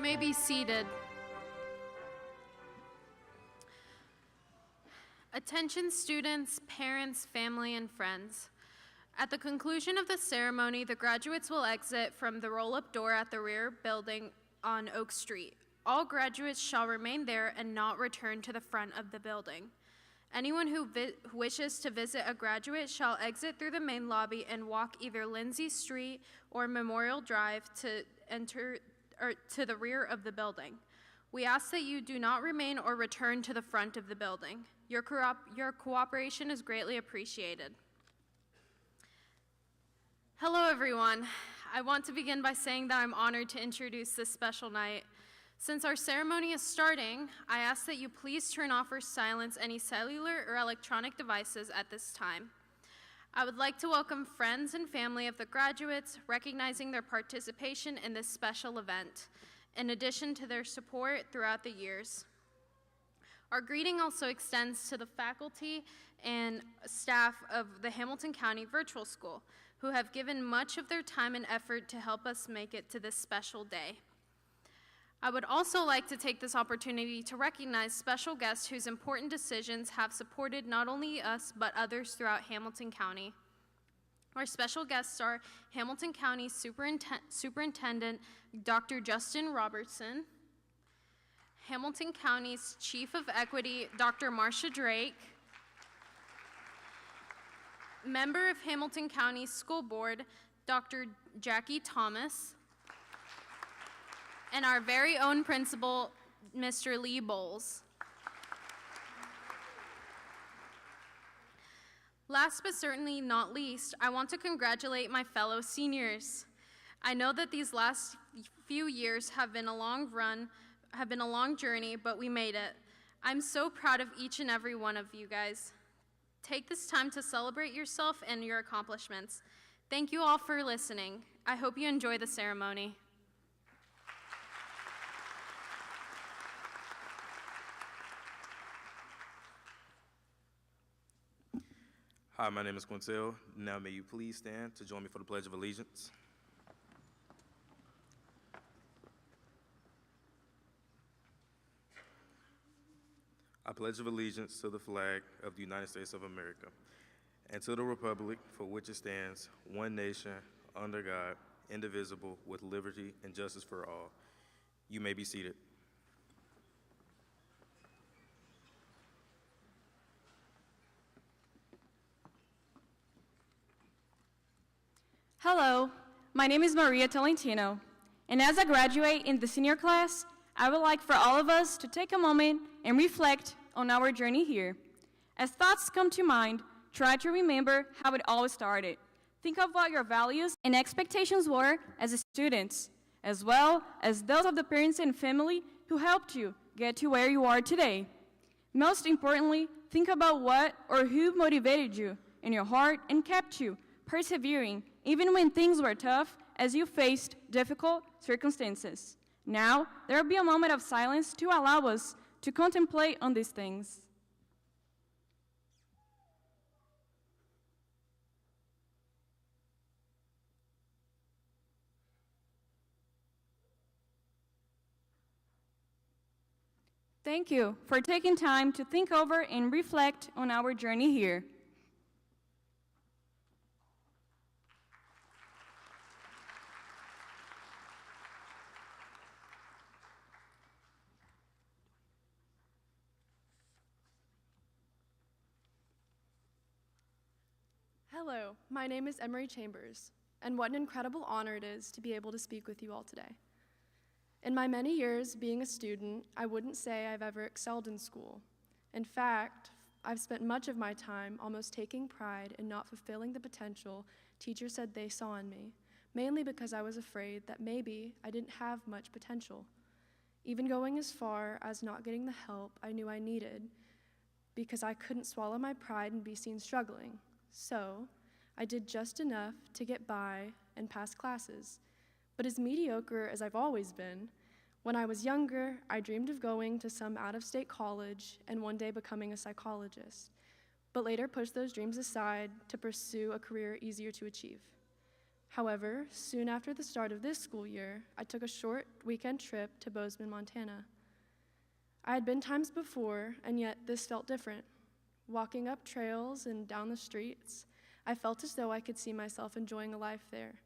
may be seated. Attention students, parents, family, and friends. At the conclusion of the ceremony, the graduates will exit from the roll-up door at the rear building on Oak Street. All graduates shall remain there and not return to the front of the building. Anyone who wishes to visit a graduate shall exit through the main lobby and walk either Lindsay Street or Memorial Drive to enter to the rear of the building. We ask that you do not remain or return to the front of the building. Your cooperation is greatly appreciated. Hello, everyone. I want to begin by saying that I'm honored to introduce this special night. Since our ceremony is starting, I ask that you please turn off or silence any cellular or electronic devices at this time. I would like to welcome friends and family of the graduates, recognizing their participation in this special event, in addition to their support throughout the years. Our greeting also extends to the faculty and staff of the Hamilton County Virtual School, who have given much of their time and effort to help us make it to this special day. I would also like to take this opportunity to recognize special guests whose important decisions have supported not only us, but others throughout Hamilton County. Our special guests are Hamilton County Superintendent Dr. Justin Robertson, Hamilton County's Chief of Equity, Dr. Marcia Drake, Member of Hamilton County School Board, Dr. Jackie Thomas, and our very own principal, Mr. Lee Bowles. Last but certainly not least, I want to congratulate my fellow seniors. I know that these last few years have been a long journey, but we made it. I'm so proud of each and every one of you guys. Take this time to celebrate yourself and your accomplishments. Thank you all for listening. I hope you enjoy the ceremony. Hi, my name is Quintel. Now may you please stand to join me for the Pledge of Allegiance. I pledge of allegiance to the flag of the United States of America and to the republic for which it stands, one nation, under God, indivisible, with liberty and justice for all. You may be seated. Hello, my name is Maria Tolentino, and as I graduate in the senior class, I would like for all of us to take a moment and reflect on our journey here. As thoughts come to mind, try to remember how it all started. Think of what your values and expectations were as students, as well as those of the parents and family who helped you get to where you are today. Most importantly, think about what or who motivated you in your heart and kept you persevering even when things were tough as you faced difficult circumstances. Now, there will be a moment of silence to allow us to contemplate on these things. Thank you for taking time to think over and reflect on our journey here. Hello, my name is Emery Chambers, and what an incredible honor it is to be able to speak with you all today. In my many years being a student, I wouldn't say I've ever excelled in school. In fact, I've spent much of my time almost taking pride in not fulfilling the potential teachers said they saw in me, mainly because I was afraid that maybe I didn't have much potential, even going as far as not getting the help I knew I needed because I couldn't swallow my pride and be seen struggling. So, I did just enough to get by and pass classes. But as mediocre as I've always been, when I was younger, I dreamed of going to some out-of-state college and one day becoming a psychologist, but later pushed those dreams aside to pursue a career easier to achieve. However, soon after the start of this school year, I took a short weekend trip to Bozeman, Montana. I had been times before, and yet this felt different. Walking up trails and down the streets, I felt as though I could see myself enjoying a life there.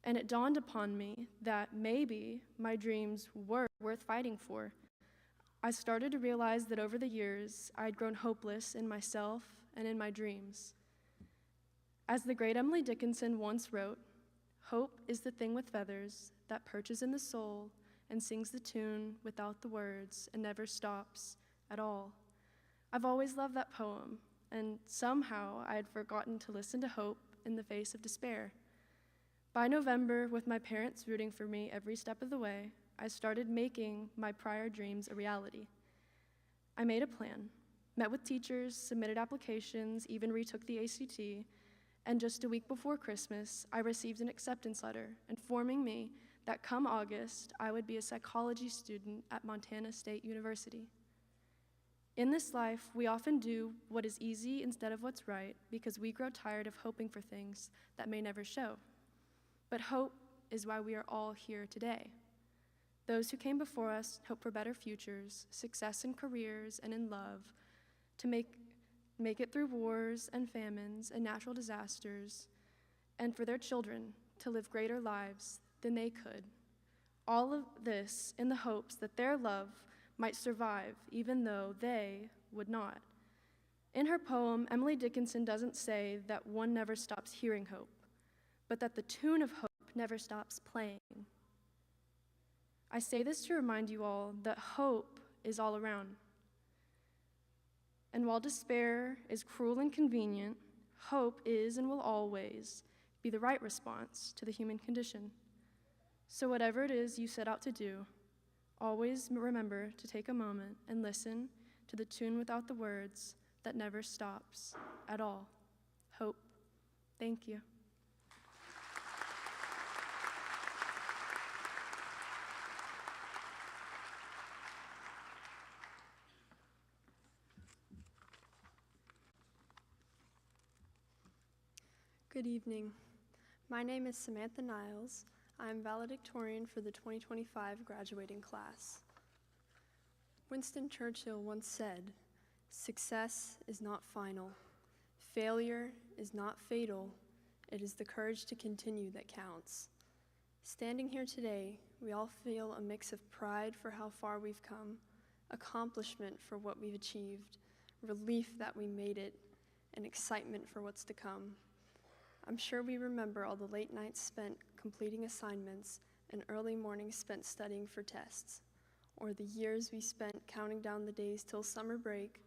And it dawned upon me that maybe my dreams were worth fighting for. I started to realize that over the years, I had grown hopeless in myself and in my dreams. As the great Emily Dickinson once wrote, "Hope is the thing with feathers that perches in the soul and sings the tune without the words and never stops at all." I've always loved that poem, and somehow I had forgotten to listen to hope in the face of despair. By November, with my parents rooting for me every step of the way, I started making my prior dreams a reality. I made a plan, met with teachers, submitted applications, even retook the ACT, and just a week before Christmas, I received an acceptance letter informing me that come August, I would be a psychology student at Montana State University. In this life, we often do what is easy instead of what's right because we grow tired of hoping for things that may never show. But hope is why we are all here today. Those who came before us hope for better futures, success in careers and in love, to make it through wars and famines and natural disasters, and for their children to live greater lives than they could. All of this in the hopes that their love might survive even though they would not. In her poem, Emily Dickinson doesn't say that one never stops hearing hope, but that the tune of hope never stops playing. I say this to remind you all that hope is all around. And while despair is cruel and convenient, hope is and will always be the right response to the human condition. So whatever it is you set out to do, always remember to take a moment and listen to the tune without the words that never stops at all. Hope. Thank you. Good evening. My name is Samantha Niles. I am valedictorian for the 2025 graduating class. Winston Churchill once said, "Success is not final. Failure is not fatal. It is the courage to continue that counts." Standing here today, we all feel a mix of pride for how far we've come, accomplishment for what we've achieved, relief that we made it, and excitement for what's to come. I'm sure we remember all the late nights spent completing assignments and early mornings spent studying for tests, or the years we spent counting down the days till summer break,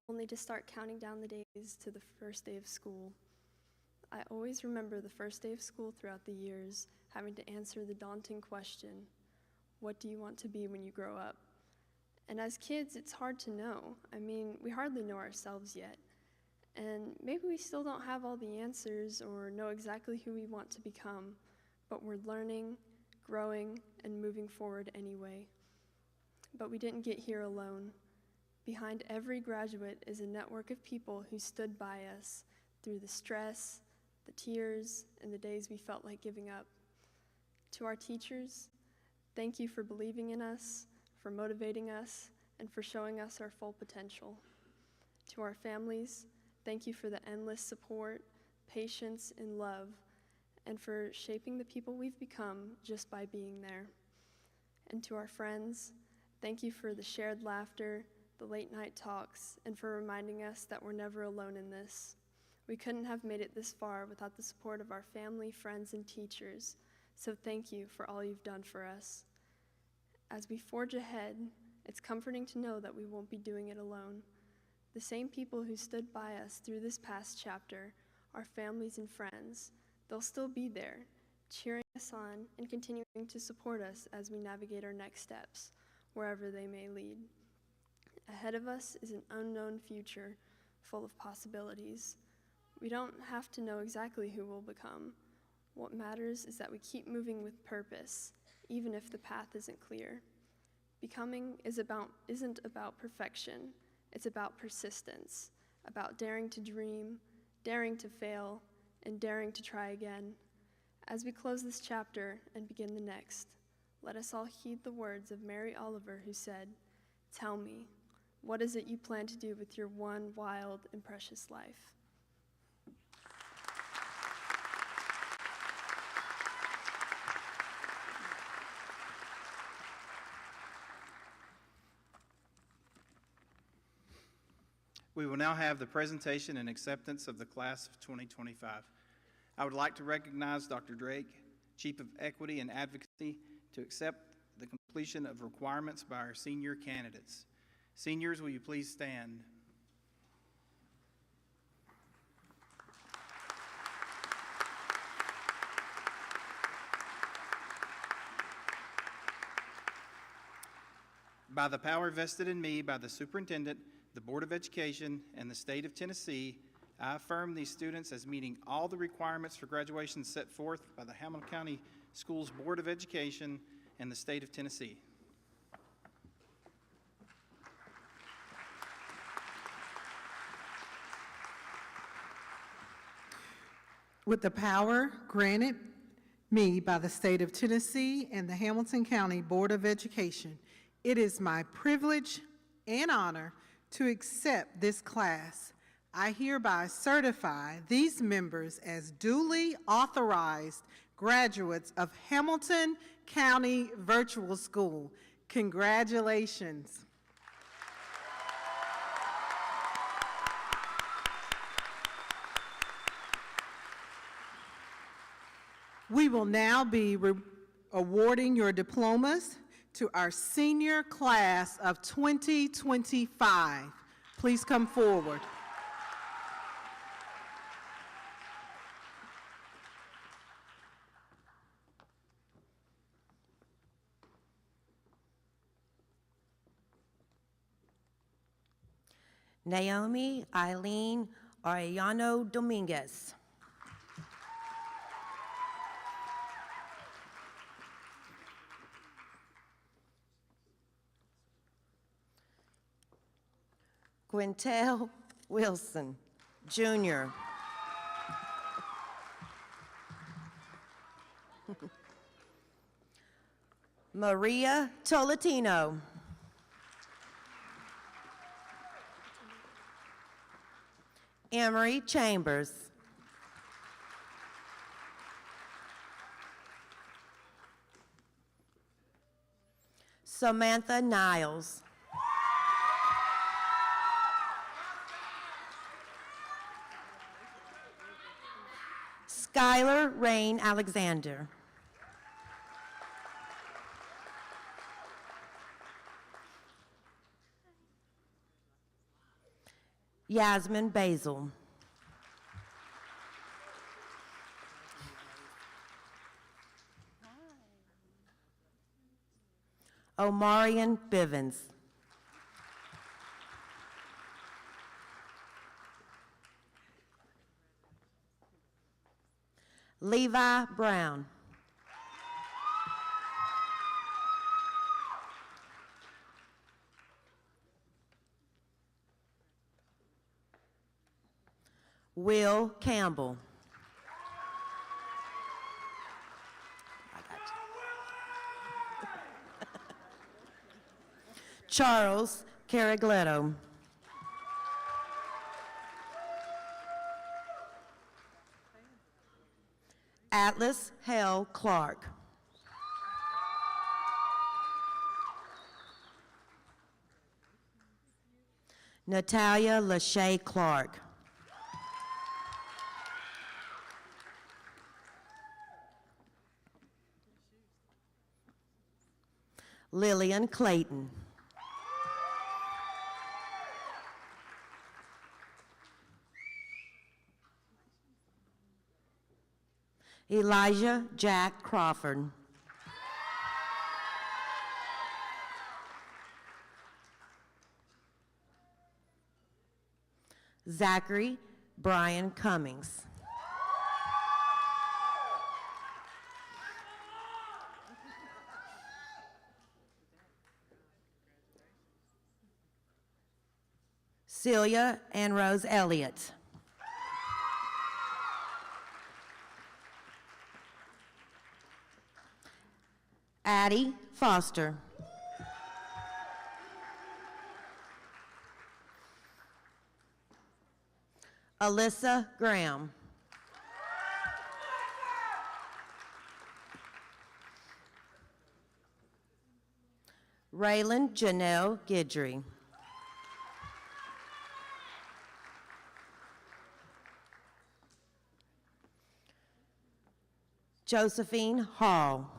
only to start counting down the days to the first day of school. I always remember the first day of school throughout the years, having to answer the daunting question, what do you want to be when you grow up? And as kids, it's hard to know. I mean, we hardly know ourselves yet. And maybe we still don't have all the answers or know exactly who we want to become, but we're learning, growing, and moving forward anyway. But we didn't get here alone. Behind every graduate is a network of people who stood by us through the stress, the tears, and the days we felt like giving up. To our teachers, thank you for believing in us, for motivating us, and for showing us our full potential. To our families, thank you for the endless support, patience, and love, and for shaping the people we've become just by being there. And to our friends, thank you for the shared laughter, the late night talks, and for reminding us that we're never alone in this. We couldn't have made it this far without the support of our family, friends, and teachers, so thank you for all you've done for us. As we forge ahead, it's comforting to know that we won't be doing it alone. The same people who stood by us through this past chapter, our families and friends, they'll still be there, cheering us on and continuing to support us as we navigate our next steps, wherever they may lead. Ahead of us is an unknown future full of possibilities. We don't have to know exactly who we'll become. What matters is that we keep moving with purpose, even if the path isn't clear. Becoming isn't about perfection. It's about persistence, about daring to dream, daring to fail, and daring to try again. As we close this chapter and begin the next, let us all heed the words of Mary Oliver, who said, "Tell me, what is it you plan to do with your one wild and precious life?" We will now have the presentation and acceptance of the class of 2025. I would like to recognize Dr. Drake, Chief of Equity and Advocacy, to accept the completion of requirements by our senior candidates. Seniors, will you please stand? By the power vested in me by the Superintendent, the Board of Education, and the State of Tennessee, I affirm these students as meeting all the requirements for graduation set forth by the Hamilton County Schools Board of Education and the State of Tennessee. With the power granted me by the State of Tennessee and the Hamilton County Board of Education, it is my privilege and honor to accept this class. I hereby certify these members as duly authorized graduates of Hamilton County Virtual School. Congratulations. We will now be awarding your diplomas to our senior class of 2025. Please come forward. Naomi Eileen Arellano Dominguez. Quintel Wilson, Jr. Maria Tolentino. Emery Chambers. Samantha Niles. Skylar Rain Alexander. Yasmin Basil. Omarion Bivens. Levi Brown. Will Campbell. I got you. Charles Caragletto. Atlas Hale Clark. Natalia Lachey Clark. Lillian Clayton. Elijah Jack Crawford. Zachary Brian Cummings. Celia Ann Rose Elliott. Addie Foster. Alyssa Graham. Raylan Janelle Gidry. Josephine Hall.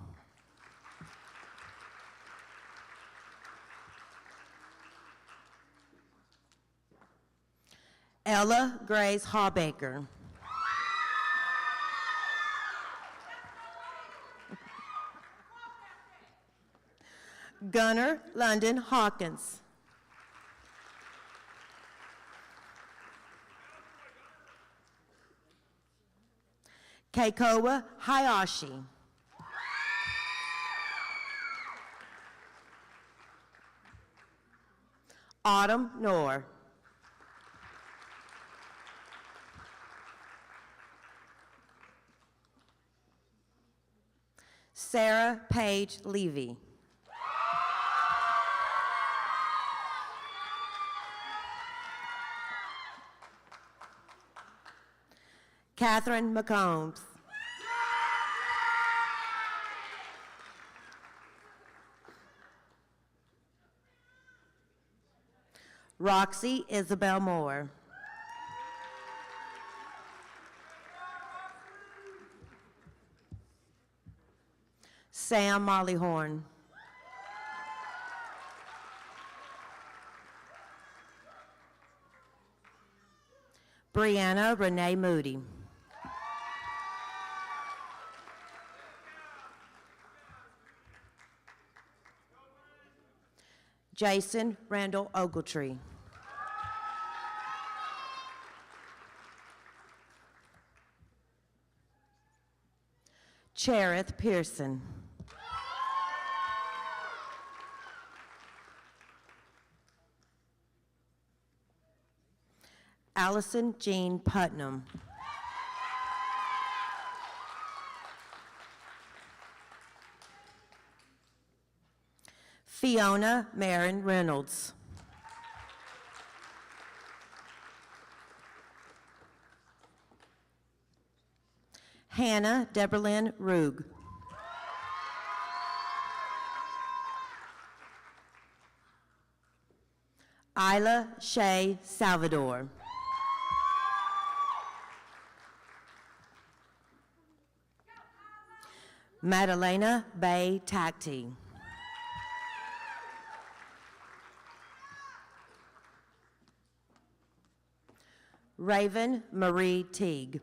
Ella Grace Hawbaker. Gunnar London Hawkins. Keikoa Hayashi. Autumn Noor. Sarah Page Levy. Catherine McCombs. Roxy Isabel Moore. Sam Mollyhorn. Brianna Renee Moody. Jason Randall Ogletree. Cherith Pearson. Allison Jean Putnam. Fiona Marin Reynolds. Hannah Deberlin Rug. Isla Shea Salvador. Madalena Bay Tacti. Raven Marie Teague.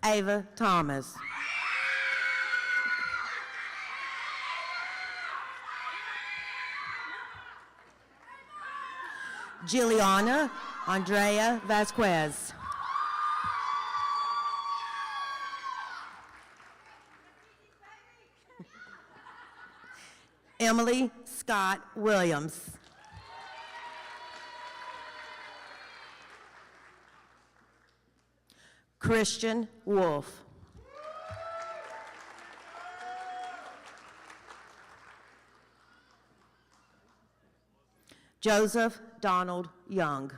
Ava Thomas. Juliana Andrea Vasquez. Emily Scott Williams. Christian Wolf. Joseph Donald Young.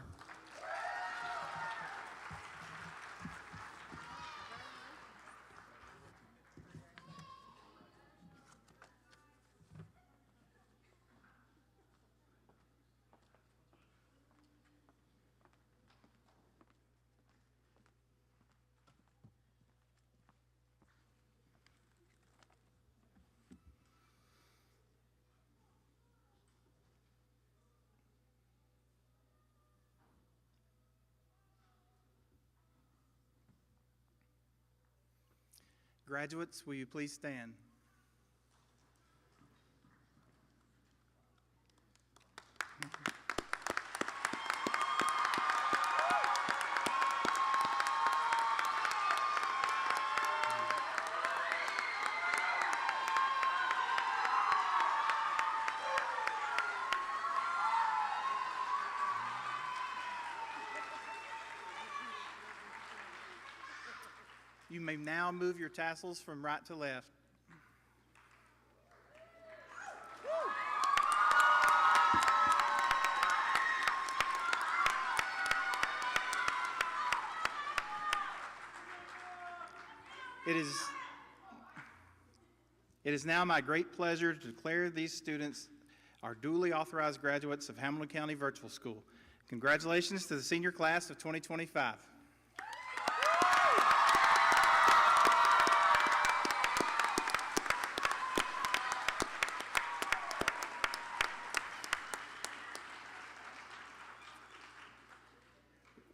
Graduates, will you please stand? You may now move your tassels from right to left. It is now my great pleasure to declare these students are duly authorized graduates of Hamilton County Virtual School. Congratulations to the senior class of 2025.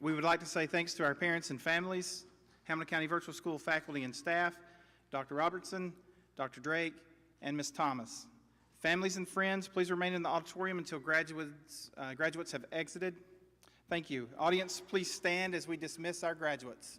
We would like to say thanks to our parents and families, Hamilton County Virtual School faculty and staff, Dr. Robertson, Dr. Drake, and Ms. Thomas. Families and friends, please remain in the auditorium until graduates have exited. Thank you. Audience, please stand as we dismiss our graduates.